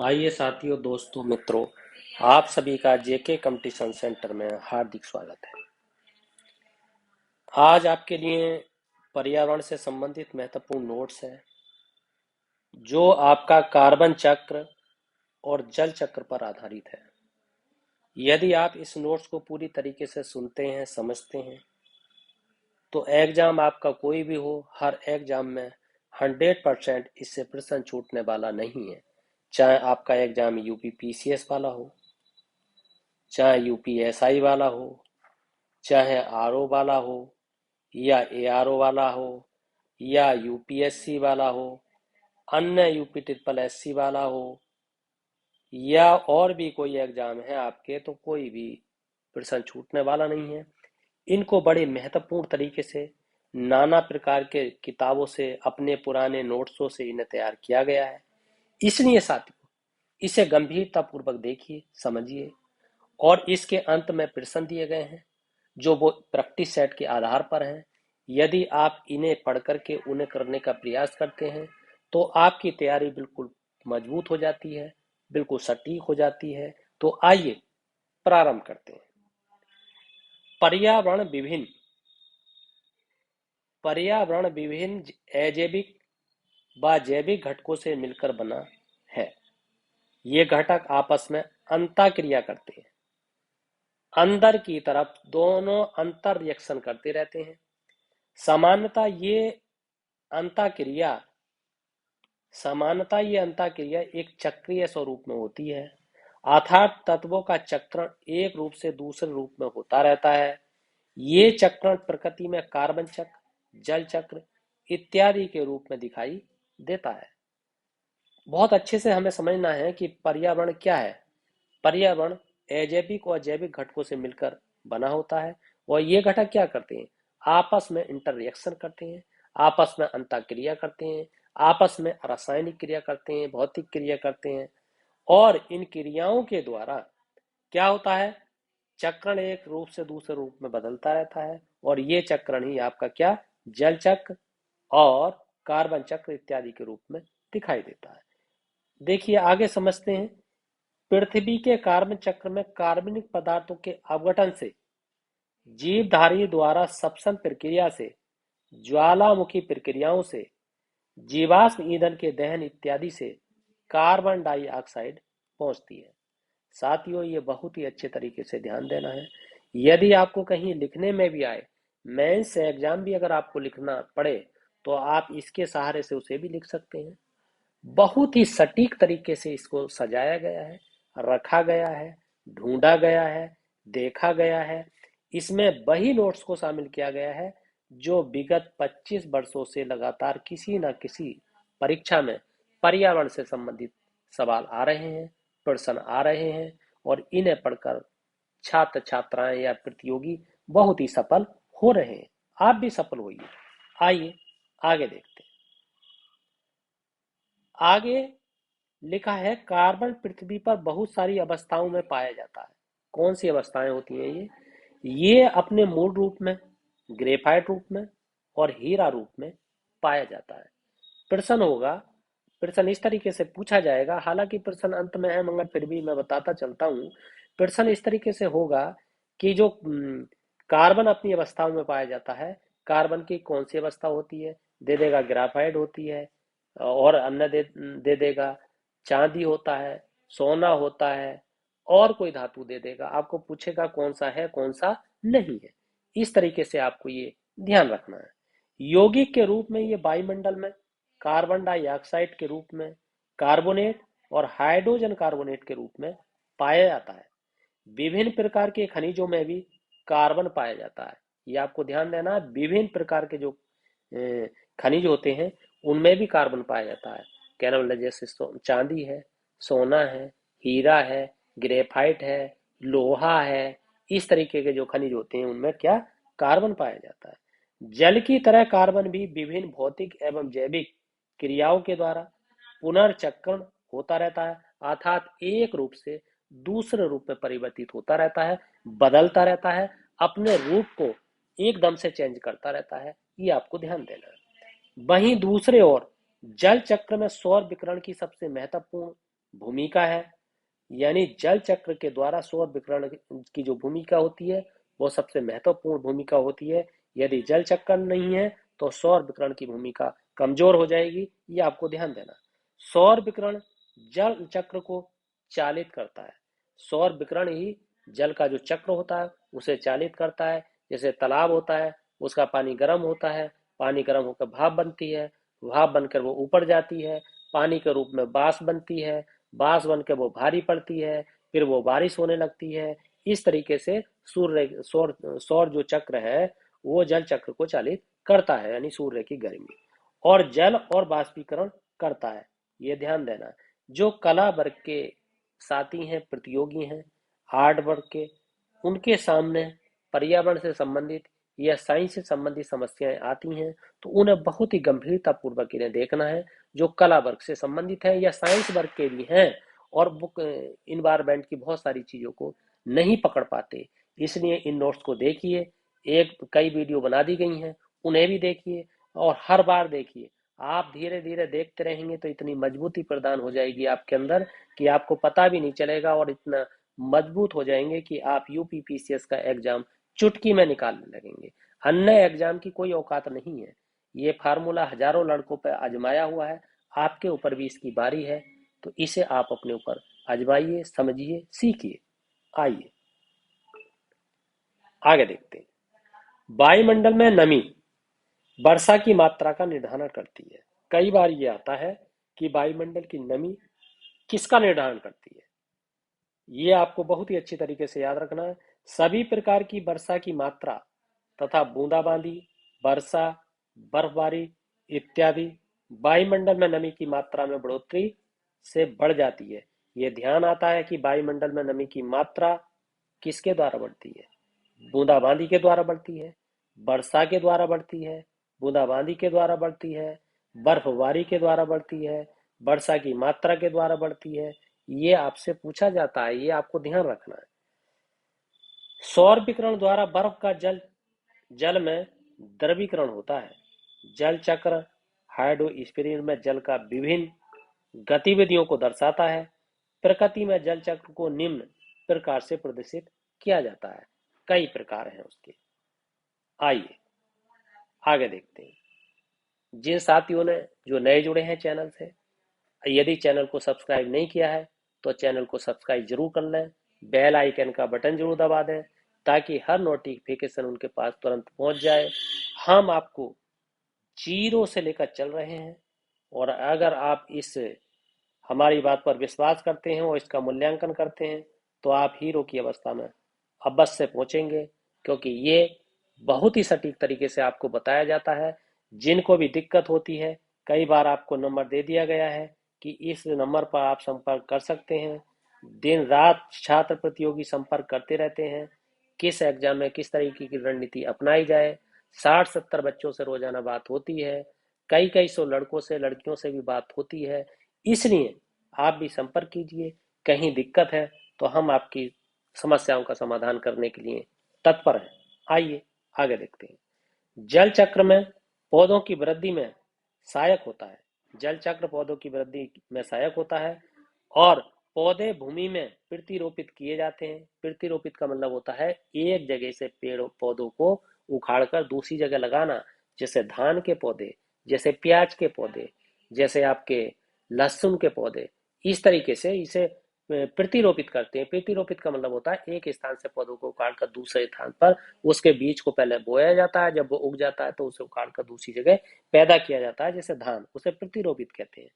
आइए साथियों, दोस्तों, मित्रों, आप सभी का जेके कंपटीशन सेंटर में हार्दिक स्वागत है। आज आपके लिए पर्यावरण से संबंधित महत्वपूर्ण नोट्स है जो आपका कार्बन चक्र और जल चक्र पर आधारित है। यदि आप इस नोट्स को पूरी तरीके से सुनते हैं, समझते हैं, तो एग्जाम आपका कोई भी हो, हर एग्जाम में 100% इससे प्रश्न छूटने वाला नहीं है। चाहे आपका एग्जाम यूपी पीसीएस वाला हो, चाहे यूपीएसआई वाला हो, चाहे आरओ वाला हो, या एआरओ वाला हो, या यूपीएससी वाला हो, अन्य यूपी ट्रिपल एससी वाला हो, या और भी कोई एग्जाम है आपके, तो कोई भी प्रश्न छूटने वाला नहीं है। इनको बड़े महत्वपूर्ण तरीके से नाना प्रकार के किताबों से, अपने पुराने नोट्सों से इन्हें तैयार किया गया है। इसलिए साथियों, इसे गंभीरता पूर्वक देखिए, समझिए, और इसके अंत में प्रश्न दिए गए हैं जो वो प्रैक्टिस सेट के आधार पर हैं। यदि आप इन्हें पढ़ करके उन्हें करने का प्रयास करते हैं तो आपकी तैयारी बिल्कुल मजबूत हो जाती है, बिल्कुल सटीक हो जाती है। तो आइए प्रारंभ करते हैं। पर्यावरण विभिन्न पर्यावरण विभिन्न अजैविक व जैविक घटकों से मिलकर बना है। ये घटक आपस में अंतःक्रिया करते हैं, अंदर की तरफ दोनों अंतर रिएक्शन करते रहते हैं। सामान्यतः ये अंतःक्रिया एक चक्रीय स्वरूप में होती है, अर्थात तत्वों का चक्रण एक रूप से दूसरे रूप में होता रहता है। ये चक्रण प्रकृति में कार्बन चक्र, जल चक्र इत्यादि के रूप में दिखाई देता है। बहुत अच्छे से हमें समझना है कि पर्यावरण क्या है। पर्यावरण अजैविक और जैविक घटकों से मिलकर बना होता है, और ये घटक क्या करते हैं? आपस में इंटर रिएक्शन करते हैं, आपस में अंतःक्रिया करते हैं, आपस में रासायनिक क्रिया करते हैं, भौतिक क्रिया करते हैं, और इन क्रियाओं के द्वारा क्या होता है? चक्रण एक रूप से दूसरे रूप में बदलता रहता है, और ये चक्रण ही आपका क्या, जल चक्र और कार्बन चक्र इत्यादि के रूप में दिखाई देता है। देखिए, आगे समझते हैं। पृथ्वी के कार्बन चक्र में कार्बनिक पदार्थों के अवघटन से, जीवधारी द्वारा श्वसन प्रक्रिया से, ज्वालामुखी प्रक्रियाओं से, जीवाश्म ईंधन के दहन इत्यादि से कार्बन डाइऑक्साइड पहुंचती है। साथियों, ये बहुत ही अच्छे तरीके से ध्यान देना है। यदि आपको कहीं लिखने में भी आए, मेंस एग्जाम भी अगर आपको लिखना पड़े, तो आप इसके सहारे से उसे भी लिख सकते हैं। बहुत ही सटीक तरीके से इसको सजाया गया है, रखा गया है, ढूंढा गया है, देखा गया है। इसमें वही नोट्स को शामिल किया गया है जो विगत 25 वर्षों से लगातार किसी न किसी परीक्षा में पर्यावरण से संबंधित सवाल आ रहे हैं, प्रश्न आ रहे हैं, और इन्हें पढ़कर छात्र छात्राएं या प्रतियोगी बहुत ही सफल हो रहे हैं। आप भी सफल होइए। आइए आगे देखते हैं। आगे लिखा है, कार्बन पृथ्वी पर बहुत सारी अवस्थाओं में पाया जाता है। कौन सी अवस्थाएं होती हैं ये अपने मूल रूप में, ग्रेफाइट रूप में और हीरा रूप में पाया जाता है। प्रश्न होगा, प्रश्न इस तरीके से पूछा जाएगा, हालांकि प्रश्न अंत में है मगर फिर भी मैं बताता चलता हूँ। प्रश्न इस तरीके से होगा कि जो कार्बन अपनी अवस्थाओं में पाया जाता है, कार्बन की कौन सी अवस्था होती है? दे देगा ग्राफाइट होती है, और अन्य दे देगा चांदी होता है, सोना होता है, और कोई धातु दे देगा। आपको पूछेगा कौन सा है, कौन सा नहीं है। इस तरीके से आपको ये ध्यान रखना है। यौगिक के रूप में ये वायुमंडल में कार्बन डाइऑक्साइड के रूप में, कार्बोनेट और हाइड्रोजन कार्बोनेट के रूप में पाया जाता है। विभिन्न प्रकार के खनिजों में भी कार्बन पाया जाता है। ये आपको ध्यान देना है, विभिन्न प्रकार के जो खनिज होते हैं उनमें भी कार्बन पाया जाता है। कहना जैसे चांदी है, सोना है, हीरा है, ग्रेफाइट है, लोहा है, इस तरीके के जो खनिज होते हैं उनमें क्या, कार्बन पाया जाता है। जल की तरह कार्बन भी विभिन्न भौतिक एवं जैविक क्रियाओं के द्वारा पुनर्चक्रण होता रहता है, अर्थात एक रूप से दूसरे रूप में परिवर्तित होता रहता है, बदलता रहता है, अपने रूप को एकदम से चेंज करता रहता है। ये आपको ध्यान देना है। वहीं दूसरे ओर जल चक्र में सौर विकिरण की सबसे महत्वपूर्ण भूमिका है, यानी जल चक्र के द्वारा सौर विकिरण की जो भूमिका होती है वो सबसे महत्वपूर्ण भूमिका होती है। यदि जल चक्र नहीं है तो सौर विकिरण की भूमिका कमजोर हो जाएगी, ये आपको ध्यान देना। सौर विकिरण जल चक्र को चालित करता है। सौर विकिरण ही जल का जो चक्र होता है उसे चालित करता है। जैसे तालाब होता है, उसका पानी गर्म होता है, पानी गर्म होकर भाप बनती है, भाप बनकर वो ऊपर जाती है, पानी के रूप में बांस बनती है, बांस बनकर वो भारी पड़ती है, फिर वो बारिश होने लगती है। इस तरीके से सूर्य सौर सौर जो चक्र है वो जल चक्र को चालित करता है, यानी सूर्य की गर्मी और जल और बाष्पीकरण करता है। ये ध्यान देना। जो कला वर्ग के साथी हैं, प्रतियोगी हैं, आर्ट वर्ग के, उनके सामने पर्यावरण से संबंधित या साइंस से संबंधित समस्याएं आती हैं तो उन्हें बहुत ही गंभीरता पूर्वक इन्हें देखना है। जो कला वर्ग से संबंधित है या साइंस वर्ग के भी हैं और बुक इन्वायरमेंट की बहुत सारी चीजों को नहीं पकड़ पाते, इसलिए इन नोट्स को देखिए। एक कई वीडियो बना दी गई हैं, उन्हें भी देखिए और हर बार देखिए। आप धीरे धीरे देखते रहेंगे तो इतनी मजबूती प्रदान हो जाएगी आपके अंदर कि आपको पता भी नहीं चलेगा और इतना मजबूत हो जाएंगे कि आप यूपीपीसीएस का एग्जाम चुटकी में निकालने लगेंगे। अन्य एग्जाम की कोई औकात नहीं है। ये फार्मूला हजारों लड़कों पर आजमाया हुआ है, आपके ऊपर भी इसकी बारी है। तो इसे आप अपने ऊपर आजमाइए, समझिए, सीखिए। आइए आगे देखते हैं। वायुमंडल में नमी वर्षा की मात्रा का निर्धारण करती है। कई बार ये आता है कि वायुमंडल की नमी किसका निर्धारण करती है। ये आपको बहुत ही अच्छी तरीके से याद रखना है। सभी प्रकार की वर्षा की मात्रा तथा बूंदाबांदी, वर्षा, बर्फबारी इत्यादि वायुमंडल में नमी की मात्रा में बढ़ोतरी से बढ़ जाती है। ये ध्यान आता है कि वायुमंडल में नमी की मात्रा किसके द्वारा बढ़ती है? बूंदाबांदी के द्वारा बढ़ती है, वर्षा के द्वारा बढ़ती है, बूंदाबांदी के द्वारा बढ़ती है, बर्फबारी के द्वारा बढ़ती है, वर्षा की मात्रा के द्वारा बढ़ती है। ये आपसे पूछा जाता है, ये आपको ध्यान रखना है। सौर विकिरण द्वारा बर्फ का जल में द्रवीकरण होता है। जल चक्र हाइड्रोस्फीयर में जल का विभिन्न गतिविधियों को दर्शाता है। प्रकृति में जल चक्र को निम्न प्रकार से प्रदर्शित किया जाता है। कई प्रकार हैं उसके। आइए आगे देखते हैं। जिन साथियों ने जो नए जुड़े हैं चैनल से, यदि चैनल को सब्सक्राइब नहीं किया है तो चैनल को सब्सक्राइब जरूर कर लें, बेल आइकन का बटन जरूर दबा दें ताकि हर नोटिफिकेशन उनके पास तुरंत पहुंच जाए। हम आपको जीरो से लेकर चल रहे हैं और अगर आप इस हमारी बात पर विश्वास करते हैं और इसका मूल्यांकन करते हैं तो आप हीरो की अवस्था में अवश्य पहुंचेंगे, क्योंकि ये बहुत ही सटीक तरीके से आपको बताया जाता है। जिनको भी दिक्कत होती है, कई बार आपको नंबर दे दिया गया है कि इस नंबर पर आप संपर्क कर सकते हैं। दिन रात छात्र प्रतियोगी संपर्क करते रहते हैं किस एग्जाम में किस तरीके की रणनीति अपनाई जाए। 60-70 बच्चों से रोजाना बात होती है, कई कई सौ लड़कों से लड़कियों से भी बात होती है। इसलिए आप भी संपर्क कीजिए। कहीं दिक्कत है तो हम आपकी समस्याओं का समाधान करने के लिए तत्पर हैं। आइए आगे देखते हैं। जल चक्र में पौधों की वृद्धि में सहायक होता है। जल चक्र पौधों की वृद्धि में सहायक होता है और पौधे भूमि में प्रतिरोपित किए जाते हैं। प्रतिरोपित का मतलब होता है एक जगह से पेड़ पौधों को उखाड़कर दूसरी जगह लगाना। जैसे धान के पौधे, जैसे प्याज के पौधे, जैसे आपके लहसुन के पौधे, इस तरीके से इसे प्रतिरोपित करते हैं। प्रतिरोपित का मतलब होता है एक स्थान से पौधों को उखाड़ कर दूसरे स्थान पर उसके बीज को पहले बोया जाता है, जब वो उग जाता है तो उसे उखाड़ कर दूसरी जगह पैदा किया जाता है, जैसे धान, उसे प्रतिरोपित कहते हैं।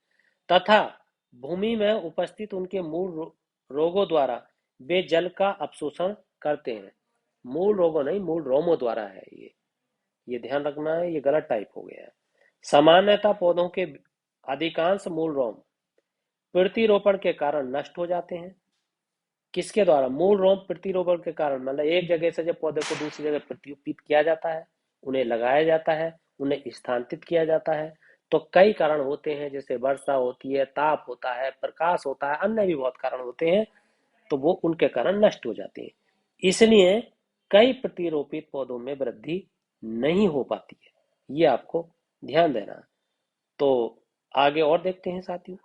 तथा भूमि में उपस्थित उनके मूल रोगों द्वारा वे जल का अपशोषण करते हैं। मूल रोगों नहीं, मूल रोमों द्वारा है ये ध्यान रखना है, ये गलत टाइप हो गया है। सामान्यतः पौधों के अधिकांश मूल रोम प्रतिरोपण के कारण नष्ट हो जाते हैं। किसके द्वारा? मूल रोम प्रतिरोपण के कारण, मतलब एक जगह से जब पौधे को दूसरी जगह प्रतिरोपित किया जाता है, उन्हें लगाया जाता है, उन्हें स्थानांतरित किया जाता है, तो कई कारण होते हैं, जैसे वर्षा होती है, ताप होता है, प्रकाश होता है, अन्य भी बहुत कारण होते हैं, तो वो उनके कारण नष्ट हो जाते हैं। इसलिए कई प्रतिरोपित पौधों में वृद्धि नहीं हो पाती है, ये आपको ध्यान देना। तो आगे और देखते हैं साथियों।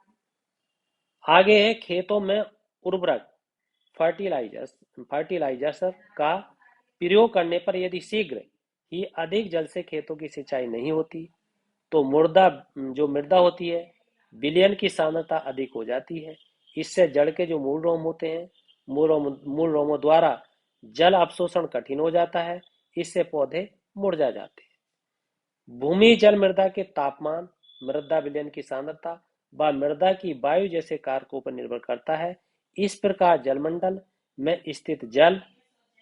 आगे है खेतों में उर्वरक फर्टिलाइजर्स फर्टिलाइजर्स का प्रयोग करने पर यदि शीघ्र ही अधिक जल से खेतों की सिंचाई नहीं होती तो मृदा होती है विलयन की सांद्रता अधिक हो जाती है। इससे जड़ के जो मूल रोम होते हैं मूल रोमों द्वारा जल अवशोषण कठिन हो जाता है। इससे पौधे मुरझा जाते हैं। भूमि जल मृदा के तापमान मृदा विलयन की सांद्रता व मृदा की वायु जैसे कारकों पर निर्भर करता है। इस प्रकार जलमंडल में स्थित जल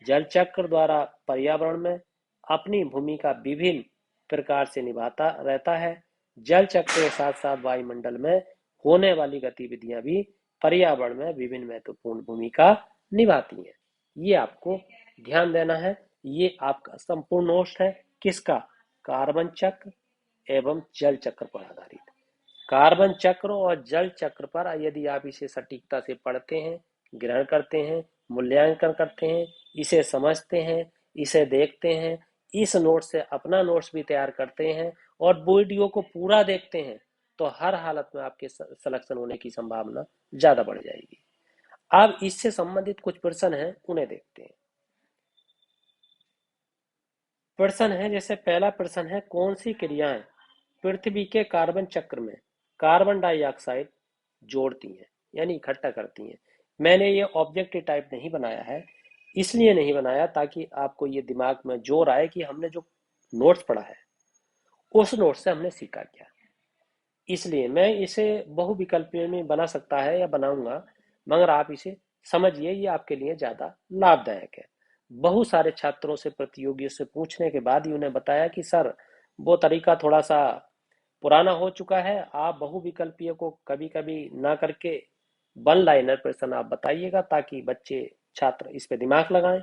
जल चक्र द्वारा पर्यावरण में अपनी भूमिका विभिन्न प्रकार से निभाता रहता है। जल चक्र के साथ साथ वायुमंडल में होने वाली गतिविधियां भी पर्यावरण में विभिन्न महत्वपूर्ण भूमिका निभाती हैं। ये आपको ध्यान देना है। ये आपका संपूर्ण नोट्स है किसका? कार्बन चक्र एवं जल चक्र पर आधारित। कार्बन चक्र और जल चक्र पर यदि आप इसे सटीकता से पढ़ते हैं, ग्रहण करते हैं, मूल्यांकन करते हैं, इसे समझते हैं, इसे देखते हैं, इस नोट से अपना नोट्स भी तैयार करते हैं और वीडियो को पूरा देखते हैं तो हर हालत में आपके सिलेक्शन होने की संभावना ज्यादा बढ़ जाएगी। अब इससे संबंधित कुछ प्रश्न हैं, उन्हें देखते हैं। प्रश्न है, जैसे पहला प्रश्न है, कौन सी क्रियाएं पृथ्वी के कार्बन चक्र में कार्बन डाइऑक्साइड जोड़ती हैं यानी इकट्ठा करती हैं? मैंने ये ऑब्जेक्टिव टाइप नहीं बनाया है, इसलिए नहीं बनाया ताकि आपको ये दिमाग में जोर आए कि हमने जो नोट्स पढ़ा है उस नोट से हमने सीखा क्या। इसलिए मैं इसे बहुविकल्पीय में बना सकता है या बनाऊंगा, मगर आप इसे समझिए, ये आपके लिए ज्यादा लाभदायक है। बहुत सारे छात्रों से प्रतियोगियों से पूछने के बाद ही उन्हें बताया कि सर वो तरीका थोड़ा सा पुराना हो चुका है, आप बहुविकल्पीय को कभी कभी ना करके वन लाइनर प्रश्न आप बताइएगा ताकि बच्चे छात्र इस पे दिमाग लगाएं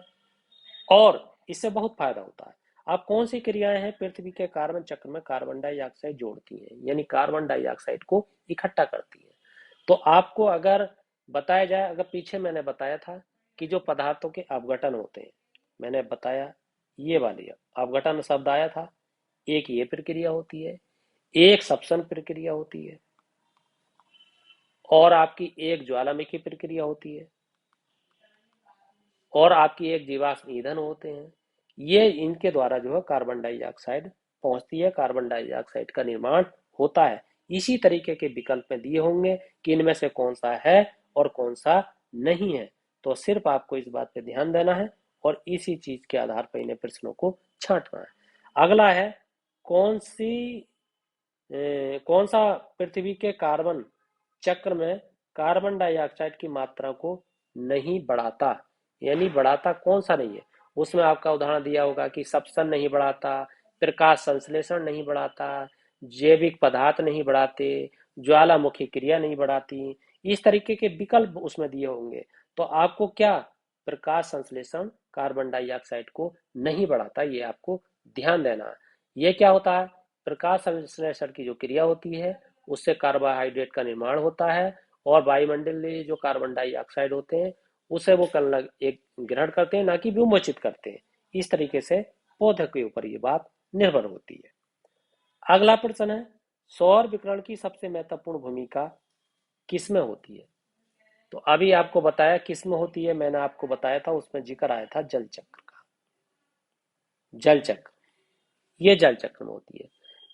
और इससे बहुत फायदा होता है। आप कौन सी क्रियाएं हैं पृथ्वी के कार्बन चक्र में कार्बन डाइऑक्साइड जोड़ती हैं यानी कार्बन डाइऑक्साइड को इकट्ठा करती हैं? तो आपको अगर बताया जाए, अगर पीछे मैंने बताया था कि जो पदार्थों के अपघटन होते हैं, मैंने बताया ये वाली अपघटन शब्द आया था, एक ये प्रक्रिया होती है, एक श्वसन प्रक्रिया होती है और आपकी एक ज्वालामुखी प्रक्रिया होती है और आपकी एक जीवाश्म ईंधन होते हैं। ये इनके द्वारा जो है कार्बन डाइऑक्साइड पहुंचती है, कार्बन डाइऑक्साइड का निर्माण होता है। इसी तरीके के विकल्प में दिए होंगे कि इनमें से कौन सा है और कौन सा नहीं है। तो सिर्फ आपको इस बात पे ध्यान देना है और इसी चीज के आधार पर इन्हें प्रश्नों को छांटना है। अगला है, कौन सी कौन सा पृथ्वी के कार्बन चक्र में कार्बन डाइऑक्साइड की मात्रा को नहीं बढ़ाता यानी बढ़ाता कौन सा नहीं है? उसमें आपका उदाहरण दिया होगा कि श्वसन नहीं बढ़ाता, प्रकाश संश्लेषण नहीं बढ़ाता, जैविक पदार्थ नहीं बढ़ाते, ज्वालामुखी क्रिया नहीं बढ़ाती। इस तरीके के विकल्प उसमें दिए होंगे। तो आपको क्या, प्रकाश संश्लेषण कार्बन डाइऑक्साइड को नहीं बढ़ाता, ये आपको ध्यान देना है। ये क्या होता है? प्रकाश संश्लेषण की जो क्रिया होती है उससे कार्बोहाइड्रेट का निर्माण होता है और वायुमंडलीय जो कार्बन डाइऑक्साइड होते हैं उसे वो एक ग्रहण करते हैं, ना कि विमोचित करते हैं। इस तरीके से पौधे के ऊपर ये बात निर्भर होती है। अगला प्रश्न है, सौर विकिरण की सबसे महत्वपूर्ण भूमिका किसमें होती है? तो अभी आपको बताया किसमें होती है, मैंने आपको बताया था, उसमें जिक्र आया था जल चक्र का। जल चक्र, ये जल चक्र में होती है।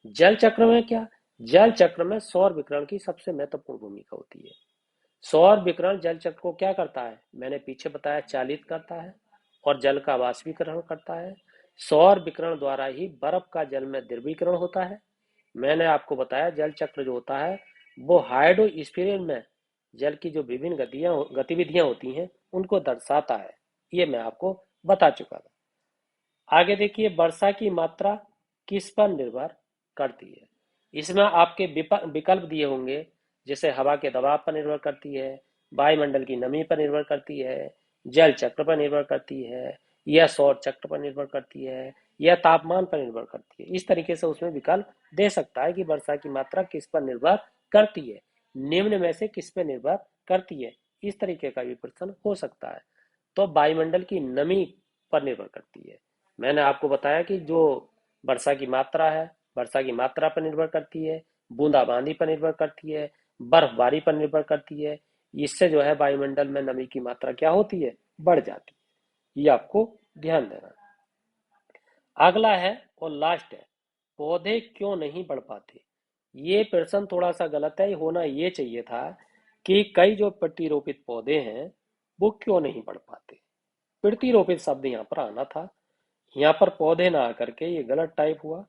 जल चक्र में क्या? जल चक्र में सौर विकिरण की सबसे महत्वपूर्ण भूमिका होती है। सौर विकिरण जल चक्र को क्या करता है? मैंने पीछे बताया, चालित करता है और जल का वाष्पीकरण करता है। सौर विकिरण द्वारा ही बर्फ का जल में द्रवीकरण होता है। मैंने आपको बताया जल चक्र जो होता है वो हाइड्रोस्फीयर में जल की जो विभिन्न गतिविधियां होती हैं उनको दर्शाता है। ये मैं आपको बता चुका था। आगे देखिए, वर्षा की मात्रा किस पर निर्भर करती है? इसमें आपके विकल्प दिए होंगे, जैसे हवा के दबाव पर निर्भर करती है, वायुमंडल की नमी पर निर्भर करती है, जल चक्र पर निर्भर करती है, या सौर चक्र पर निर्भर करती है, या तापमान पर निर्भर करती है। इस तरीके से उसमें विकल्प दे सकता है कि वर्षा की मात्रा किस पर निर्भर करती है, निम्न में से किस पर निर्भर करती है। इस तरीके का भी प्रश्न हो सकता है। तो वायुमंडल की नमी पर निर्भर करती है। मैंने आपको बताया कि जो वर्षा की मात्रा है, वर्षा की मात्रा पर निर्भर करती है, बूंदाबांदी पर निर्भर करती है, बर्फबारी पर निर्भर करती है, इससे जो है वायुमंडल में नमी की मात्रा क्या होती है, बढ़ जाती है। ये आपको ध्यान देना है। अगला है और लास्ट है, पौधे क्यों नहीं बढ़ पाते। ये प्रश्न थोड़ा सा गलत है, होना ये चाहिए था कि कई जो प्रतिरोपित पौधे हैं वो क्यों नहीं बढ़ पाते। प्रतिरोपित शब्द यहाँ पर आना था, यहाँ पर पौधे ना आकर के ये गलत टाइप हुआ,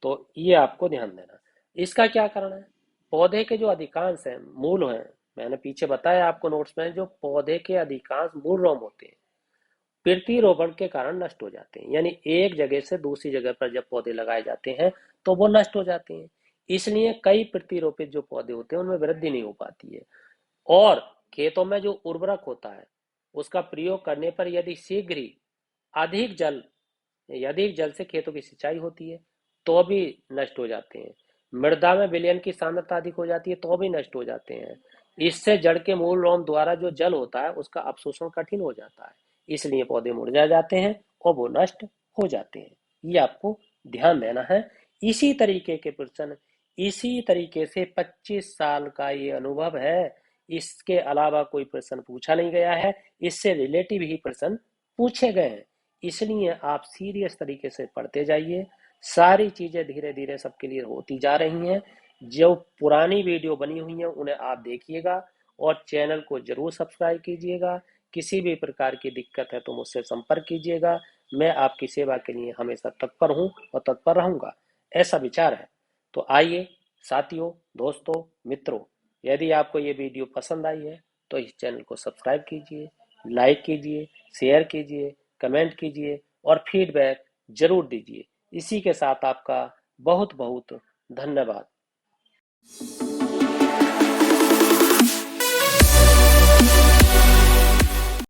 तो ये आपको ध्यान देना। इसका क्या कारण है, पौधे के जो अधिकांश हैं मूल हैं, मैंने पीछे बताया आपको नोट्स में, जो पौधे के अधिकांश मूल रोम होते हैं प्रतिरोपण के कारण नष्ट हो जाते हैं। यानी एक जगह से दूसरी जगह पर जब पौधे लगाए जाते हैं तो वो नष्ट हो जाते हैं। इसलिए कई प्रतिरोपित जो पौधे होते हैं उनमें वृद्धि नहीं हो पाती है। और खेतों में जो उर्वरक होता है उसका प्रयोग करने पर यदि शीघ्र ही अधिक जल यदि जल से खेतों की सिंचाई होती है तो भी नष्ट हो जाते हैं। मृदा में विलयन की सांद्रता अधिक हो जाती है तो भी नष्ट हो जाते हैं। इससे जड़ के मूल रोम द्वारा जो जल होता है उसका अवशोषण कठिन हो जाता है, इसलिए पौधे मुरझा जाते हैं और वो नष्ट हो जाते हैं। ये आपको ध्यान देना है। इसी तरीके के प्रश्न, इसी तरीके से 25 साल का ये अनुभव है, इसके अलावा कोई प्रश्न पूछा नहीं गया है, इससे रिलेटिव ही प्रश्न पूछे गए हैं। इसलिए आप सीरियस तरीके से पढ़ते जाइए, सारी चीजें धीरे धीरे सबके लिए होती जा रही हैं। जो पुरानी वीडियो बनी हुई है उन्हें आप देखिएगा और चैनल को जरूर सब्सक्राइब कीजिएगा। किसी भी प्रकार की दिक्कत है तो मुझसे संपर्क कीजिएगा, मैं आपकी सेवा के लिए हमेशा तत्पर हूँ और तत्पर रहूंगा, ऐसा विचार है। तो आइए साथियों, दोस्तों, मित्रों, यदि आपको ये वीडियो पसंद आई है तो इस चैनल को सब्सक्राइब कीजिए, लाइक कीजिए, शेयर कीजिए, कमेंट कीजिए और फीडबैक जरूर दीजिए। इसी के साथ आपका बहुत बहुत धन्यवाद।